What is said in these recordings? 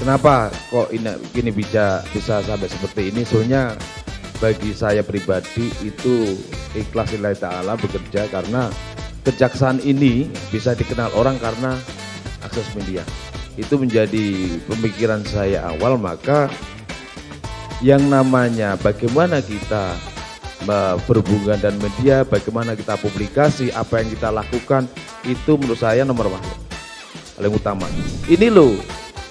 Kenapa kok ini bisa sampai seperti ini? Soalnya bagi saya pribadi itu ikhlas lillahi ta'ala bekerja karena kejaksaan ini bisa dikenal orang karena akses media. Itu menjadi pemikiran saya awal, maka yang namanya bagaimana kita berhubungan dan media, bagaimana kita publikasi, apa yang kita lakukan, itu menurut saya nomor satu, paling utama. Ini loh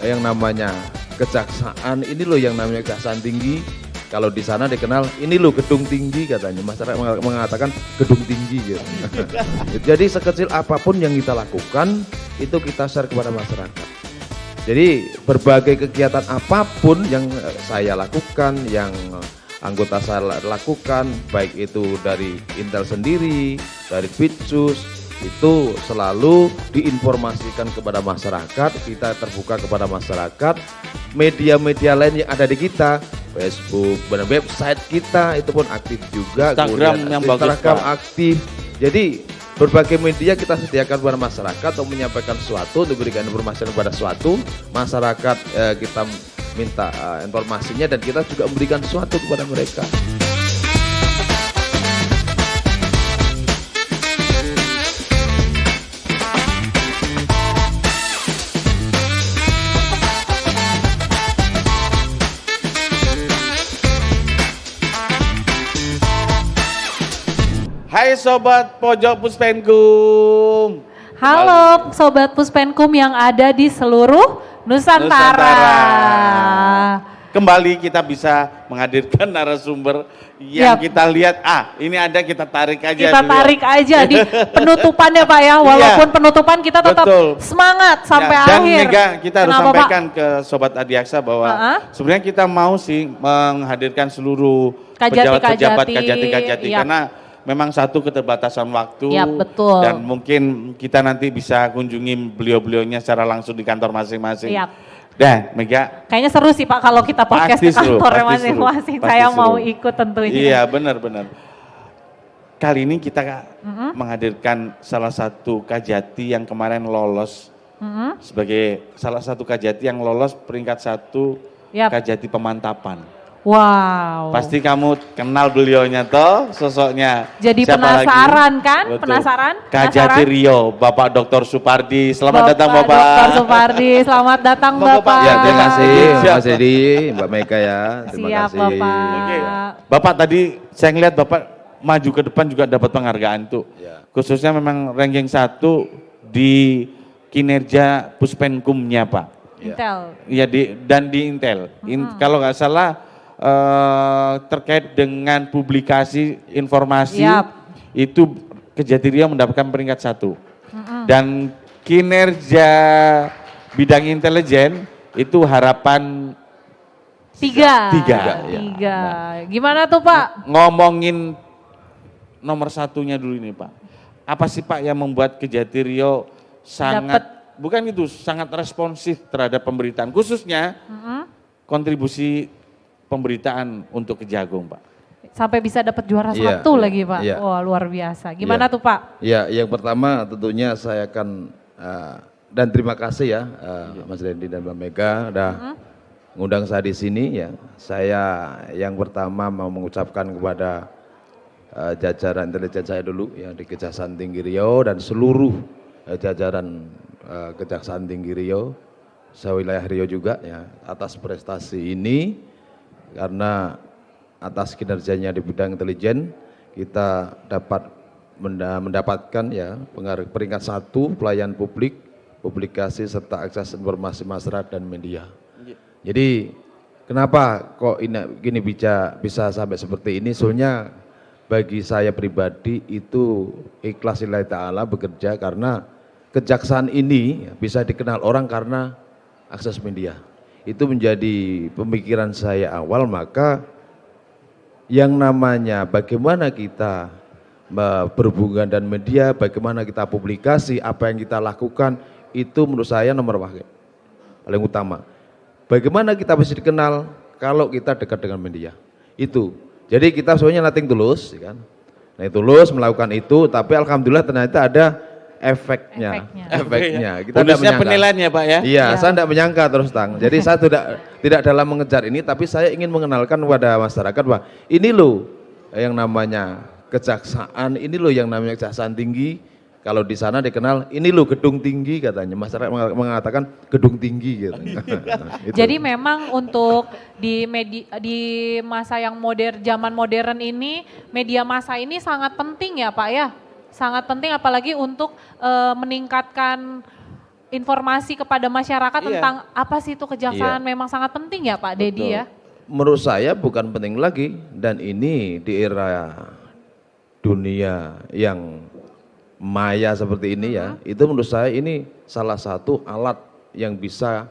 yang namanya kejaksaan, ini loh yang namanya kejaksaan tinggi. Kalau di sana dikenal, ini loh gedung tinggi katanya, masyarakat mengatakan gedung tinggi gitu. Jadi sekecil apapun yang kita lakukan, itu kita share kepada masyarakat. Jadi berbagai kegiatan apapun yang saya lakukan, yang anggota saya lakukan, baik itu dari Intel sendiri, dari Bitsus, itu selalu diinformasikan kepada masyarakat, kita terbuka kepada masyarakat, media-media lain yang ada di kita, Facebook, website kita itu pun aktif juga, Instagram yang bagus, Instagram Pak. aktif. Jadi berbagai media kita sediakan kepada masyarakat untuk menyampaikan sesuatu, untuk memberikan informasi kepada suatu masyarakat, kita minta informasinya dan kita juga memberikan sesuatu kepada mereka. Hai Sobat Pojok Puspenkum. Halo Sobat Puspenkum yang ada di seluruh Nusantara. Kembali kita bisa menghadirkan narasumber yang Yap. kita lihat, ini ada, kita tarik aja Kita dulu. tarik aja di penutupan ya Pak ya, walaupun penutupan kita tetap betul. semangat sampai Dan akhir. Mega, kita harus Kenapa, sampaikan ke Sobat Adiaksa bahwa sebenarnya kita mau sih menghadirkan seluruh pejabat-pejabat kajati-kajati Yap. karena memang satu keterbatasan waktu. Yap, betul. Dan mungkin kita nanti bisa kunjungi beliau-beliaunya secara langsung di kantor masing-masing. Yap. Dan Mega, Kayaknya seru sih Pak kalau kita podcast Pasti di seru, kantornya pasti seru, masing-masing. pasti Saya seru. mau ikut tentunya. iya benar-benar. Kali ini kita menghadirkan salah satu kajati yang kemarin lolos sebagai salah satu kajati yang lolos peringkat 1 Yap. kajati pemantapan. Wow. Pasti kamu kenal beliaunya toh, sosoknya. Jadi Siapa penasaran lagi? kan? Betul. Penasaran? Kajati Penasaran? Rio, Bapak Dr. Supardi. Selamat datang Bapak. Dr. Supardi, selamat datang Monggo, Pak. Bapak. Ya, terima kasih Siap, Mas Edi, Mbak Mega ya. Terima Siap kasih. Bapak. Oke. Bapak tadi saya ngeliat Bapak maju ke depan juga dapat penghargaan tuh. Ya. Khususnya memang ranking 1 di kinerja Puspenkumnya Pak. Intel. Iya dan di Intel. Kalau nggak salah terkait dengan publikasi informasi Yap. itu Kejati Riau mendapatkan peringkat 1. Dan kinerja bidang intelijen itu harapan 3. Tiga, ya. Gimana tuh Pak? ngomongin nomor satunya dulu ini Pak. Apa sih Pak yang membuat Kejati Riau sangat, bukan itu, sangat responsif terhadap pemberitaan, khususnya kontribusi pemberitaan untuk Kejagung Pak? Sampai bisa dapat juara Iya, 1 iya, lagi Pak. iya. Wah luar biasa. Gimana Iya. tuh Pak? Ya, yang pertama tentunya saya akan dan terima kasih ya Mas Randy dan Mbak Mega udah ngundang saya di sini ya. Saya yang pertama mau mengucapkan kepada jajaran intelijen saya dulu ya di Kejaksaan Tinggi Riau dan seluruh jajaran Kejaksaan Tinggi Riau, sewilayah Riau juga ya atas prestasi ini, karena atas kinerjanya di bidang intelijen kita dapat mendapatkan ya peringkat 1 pelayan publik, publikasi serta akses informasi masyarakat dan media. Jadi kenapa kok ini bisa sampai seperti ini? Soalnya bagi saya pribadi itu ikhlas lillahi ta'ala bekerja karena kejaksaan ini bisa dikenal orang karena akses media. Itu menjadi pemikiran saya awal, maka yang namanya bagaimana kita berhubungan dan media, bagaimana kita publikasi, apa yang kita lakukan, itu menurut saya nomor satu, paling utama. Bagaimana kita bisa dikenal kalau kita dekat dengan media, itu. Jadi kita sebenarnya nothing tulus, kan? Nah tulus melakukan itu, tapi alhamdulillah ternyata ada efeknya. Efeknya. Kita tidak Bonusnya menyangka. penilaian ya Pak ya? Iya, Ya. saya tidak menyangka terus terang. Jadi saya tidak dalam mengejar ini, tapi saya ingin mengenalkan kepada masyarakat bahwa ini loh yang namanya kejaksaan, ini loh yang namanya kejaksaan tinggi. Kalau di sana dikenal, ini loh gedung tinggi katanya. Masyarakat mengatakan gedung tinggi gitu. Itu. Jadi memang untuk di masa yang zaman modern ini, media massa ini sangat penting ya Pak ya? Sangat penting apalagi untuk meningkatkan informasi kepada masyarakat Iya. tentang apa sih itu kejaksaan, Iya. memang sangat penting ya Pak Dedi ya? Menurut saya bukan penting lagi, dan ini di era dunia yang maya seperti ini ya, itu menurut saya ini salah satu alat yang bisa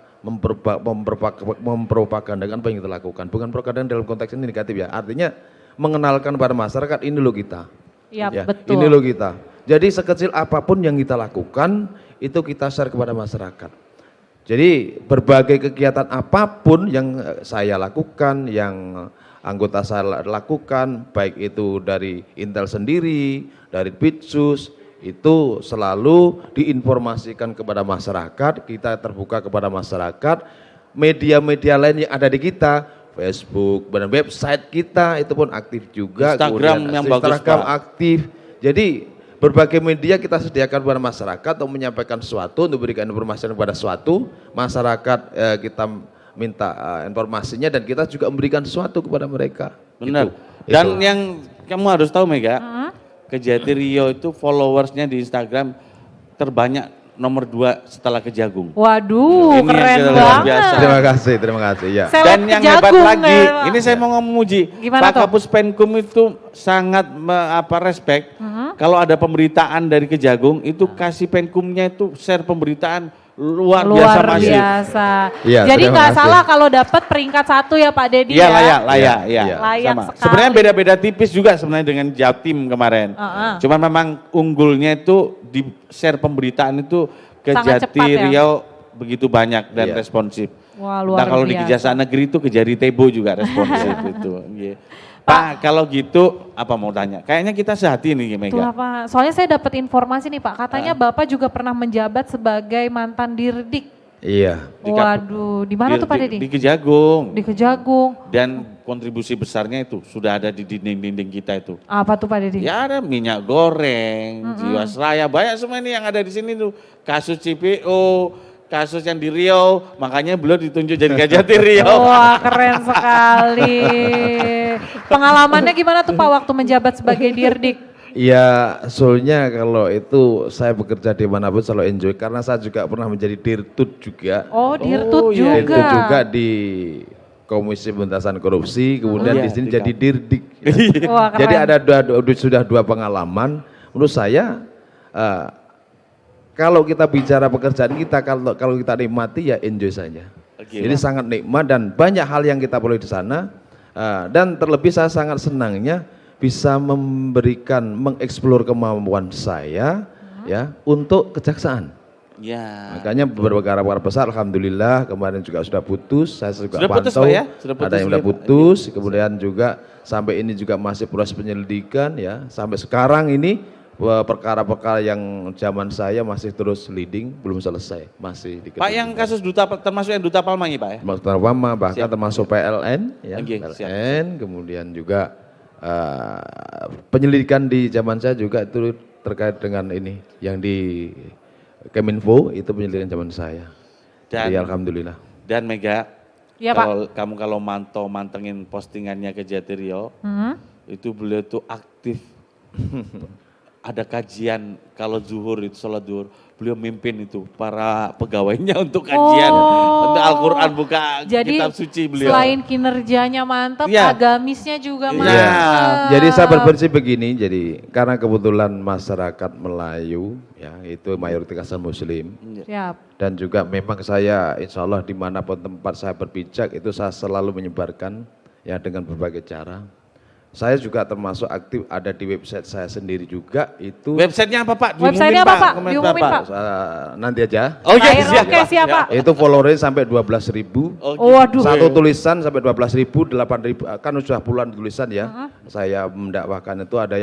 mempropagandakan apa yang kita lakukan. Bukan propaganda dalam konteks ini negatif ya, artinya mengenalkan pada masyarakat ini loh kita. Iya Ya, betul. ini loh kita. Jadi sekecil apapun yang kita lakukan, itu kita share kepada masyarakat. Jadi berbagai kegiatan apapun yang saya lakukan, yang anggota saya lakukan, baik itu dari Intel sendiri, dari Bitsus, itu selalu diinformasikan kepada masyarakat, kita terbuka kepada masyarakat, media-media lain yang ada di kita, Facebook, dan website kita itu pun aktif juga, Instagram kemudian yang bagus, Instagram Pak. aktif. Jadi berbagai media kita sediakan kepada masyarakat untuk menyampaikan sesuatu, untuk memberikan informasi kepada suatu masyarakat, kita minta informasinya dan kita juga memberikan sesuatu kepada mereka. Benar. Gitu. Dan Itu. yang kamu harus tahu Mega, Kejati Rio itu followersnya di Instagram terbanyak nomor 2 setelah Kejagung. Waduh, Ini keren yang luar banget. biasa. Terima kasih ya. Seleb Dan yang hebat Kejagung, lagi, ya, Pak. ini saya mau memuji, Gimana Pak tuh? Kapus Penkum itu sangat respect. Kalau ada pemberitaan dari Kejagung, itu kasih Penkumnya itu share pemberitaan luar biasa masif. biasa. Iya, Jadi terima nggak kasih. salah kalau dapat peringkat 1 ya Pak Dedi Iya ya. layak, Iya, ya. iya. Layak Sama. sekali. Sebenarnya beda-beda tipis juga sebenarnya dengan Jatim kemarin. Cuma memang unggulnya itu di share pemberitaan itu Sangat Kejati cepat ya. Riau begitu banyak dan Iya. responsif. Wah, luar Nah kalau di biasa. Kejaksaan Negeri itu Kejari Tebo juga responsif itu. Iya. Pak, kalau gitu apa mau tanya? Kayaknya kita sehati nih Tuh Mega. apa? Soalnya saya dapat informasi nih Pak, katanya Bapak juga pernah menjabat sebagai mantan Dirdik. Iya. Di Waduh, di mana tuh Pak Dedi? Di Kejagung. Di Kejagung. Dan kontribusi besarnya itu sudah ada di dinding-dinding kita itu. Apa tuh Pak Dedi? Ya ada minyak goreng, Jiwasraya, banyak semua ini yang ada di sini tuh. Kasus CPO, kasus yang di Riau, makanya beliau ditunjuk jadi Kejati Riau. Wah keren sekali. Pengalamannya gimana tuh Pak waktu menjabat sebagai Dirdik? Ya soalnya kalau itu saya bekerja di manapun selalu enjoy karena saya juga pernah menjadi dirtut juga. Oh Dirtut iya, juga. Dirtut juga di Komisi Pemberantasan Korupsi, kemudian Iya, di sini di jadi dirdik. Wah keren. Jadi ada sudah dua pengalaman. Menurut saya kalau kita bicara pekerjaan kita, kalau kita nikmati ya enjoy saja. Oke. Jadi sangat nikmat dan banyak hal yang kita peroleh di sana. Dan terlebih saya sangat senangnya bisa mengeksplor kemampuan saya ya untuk kejaksaan. Ya. Makanya beberapa perkara besar alhamdulillah kemarin juga sudah putus, saya juga Sudah putus, pantau Pak, ya? Sudah putus ada yang sudah juga, Pak? putus, kemudian juga sampai ini juga masih proses penyelidikan ya. Sampai sekarang ini perkara-perkara yang zaman saya masih terus leading, belum selesai, masih di Pak yang kasus duta termasuk yang duta Palma ya Pak ya? bahkan Siap. termasuk PLN ya, Oke, PLN, kemudian juga penyelidikan di zaman saya juga itu terkait dengan ini yang di Keminfo itu penyelidikan zaman saya. Dan- Jadi alhamdulillah. Dan Mega, Iya, Pak. kalau mantengin postingannya Kejati Riau, itu beliau tuh aktif. Ada kajian kalau zuhur itu sholat zuhur, beliau mimpin itu para pegawainya untuk kajian, untuk Al-Quran buka Jadi kitab suci beliau. selain kinerjanya mantap, Iya. agamisnya juga Iya. mantap. Ya, jadi saya berprinsip begini, jadi karena kebetulan masyarakat Melayu ya itu mayoritasnya Muslim Siap. dan juga memang saya insya Allah dimanapun tempat saya berpijak itu saya selalu menyebarkan ya dengan berbagai cara. Saya juga termasuk aktif ada di website saya sendiri juga itu Websitenya apa Pak? Websitenya apa, Pak? Komentar, Diumumin, Pak. nanti aja. Oh iya, Oke, siap, Pak. Itu followernya sampai 12.000. Oh, Waduh. Satu tulisan sampai 12.000, 8.000, kan sudah puluhan tulisan ya. Saya mendakwahkan itu ada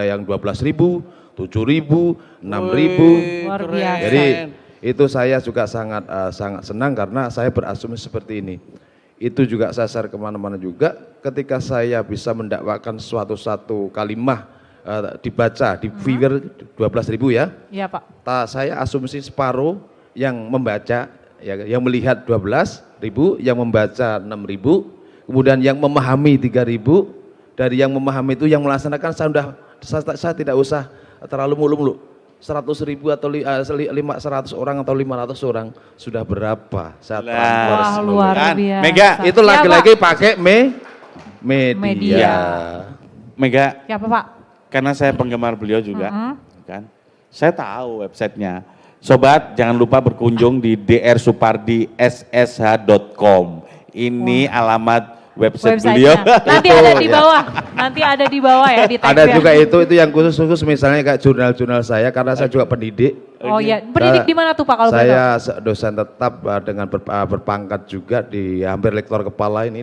yang 12.000, 7.000, 6.000. Luar keren. biasa. Jadi itu saya juga sangat sangat senang karena saya berasumsi seperti ini. Itu juga saya share kemana-mana juga ketika saya bisa mendakwakan satu kalimah dibaca di viewer 12.000 ya. Iya Pak. Saya asumsi separuh yang membaca, ya, yang melihat 12.000, yang membaca 6.000, kemudian yang memahami 3.000, dari yang memahami itu yang melaksanakan saya tidak usah terlalu mulu-mulu. 100.000 atau 100 orang atau 500 orang sudah berapa saya transfer Wah, seluruh. luar Kan, biasa. Mega, Itu Ya, lagi-lagi Pak. pakai media. Media. Mega, Ya Pak. karena saya penggemar beliau juga, kan? Saya tahu websitenya. Sobat, jangan lupa berkunjung di drsupardi.ssh.com. Ini alamat website beliau. Nanti ada di bawah. Nanti ada di bawah ya di Ada tag-nya. juga itu yang khusus misalnya kayak jurnal-jurnal saya karena saya juga pendidik. Oh iya, pendidik di mana tuh Pak kalau boleh tahu? Saya dosen tetap dengan berpangkat juga di hampir lektor kepala ini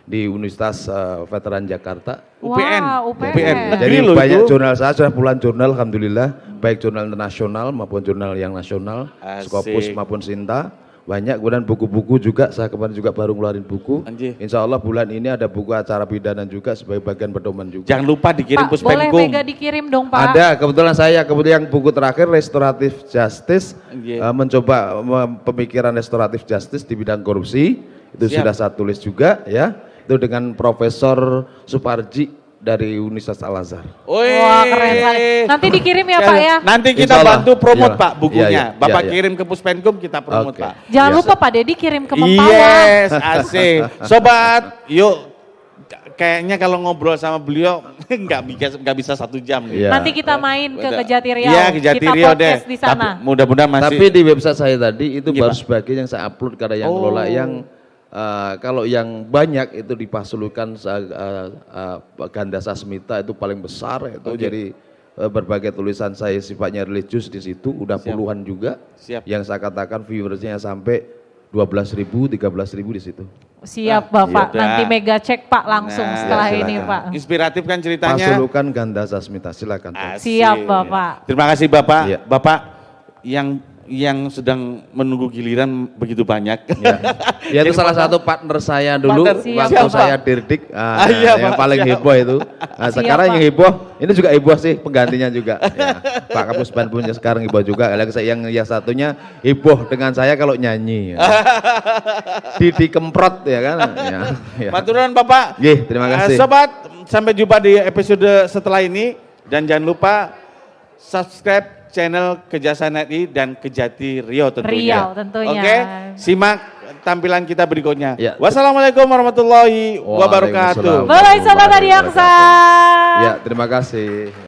di Universitas Veteran Jakarta. UPN. Wah, UPN. UPN. Jadi Negeri loh banyak itu. jurnal saya sudah puluhan jurnal alhamdulillah, baik jurnal internasional maupun jurnal yang nasional, Asik. Scopus maupun Sinta. Banyak, kemudian buku-buku juga, saya kemarin juga baru ngeluarin buku. Anjir. Insya Allah bulan ini ada buku acara pidana juga sebagai bagian pedoman juga. Jangan lupa dikirim Pak, boleh Puspenkum. Mega dikirim dong Pak. Ada, kebetulan yang buku terakhir Restoratif Justice, Iya. mencoba pemikiran restoratif justice di bidang korupsi, itu Siap. sudah saya tulis juga ya, itu dengan Profesor Suparji dari Universitas Al-Azhar. Wah keren sekali. Nanti dikirim ya Pak ya. Nanti kita Insya Allah. bantu promote Iya. Pak bukunya. Iya, iya. Bapak Iya, iya. kirim ke Puspenkum, kita promote Oke. Pak. Jangan Iya, lupa Pak Dedi kirim ke Mempawah. Yes, asik. Sobat, yuk. Kayaknya kalau ngobrol sama beliau nggak bisa 1 jam nih. Iya. Nanti kita main ke Kejati Riau. Iya, Kejati kita Riau deh. podcast di sana. Tapi mudah-mudahan masih. Tapi di website saya tadi itu Gimana? baru sebagian yang saya upload karena yang Oh. ngelola yang kalau yang banyak itu dipasulukan Ganda Sasmita itu paling besar itu Oke. jadi berbagai tulisan saya sifatnya religius di situ udah Siap. puluhan juga. Siap. Yang saya katakan viewersnya sampai 12.000, 13.000 di situ. Siap Bapak. Yaudah. Nanti Mega cek Pak langsung Nah, setelah ya, ini silakan. Pak. Inspiratif kan ceritanya. Pasulukan Ganda Sasmita, silakan. Pak. Asik. Siap Bapak. Terima kasih Bapak. Iya. Bapak yang sedang menunggu giliran begitu banyak. Ya. Ya itu salah satu partner saya dulu Partner. Siap, waktu Bapak. saya dirdik Iya, yang Pak, paling siap. heboh itu. Nah, Siap, sekarang Pak. yang heboh ini juga heboh sih penggantinya juga. Ya. Pak Kapus Ban punya sekarang heboh juga. Yang satunya heboh dengan saya kalau nyanyi. Ya. Didi Kemprot ya kan. Ya. Ya. Maturan Bapak. Nggih, terima kasih. Sobat, sampai jumpa di episode setelah ini dan jangan lupa subscribe channel Kejaksaan RI dan Kejati Riau tentunya. Riau tentunya. Oke, simak tampilan kita berikutnya. Ya. Wassalamualaikum warahmatullahi wabarakatuh. Waalaikumsalam. Bye-bye Sobat Adiaksa. Ya, terima kasih.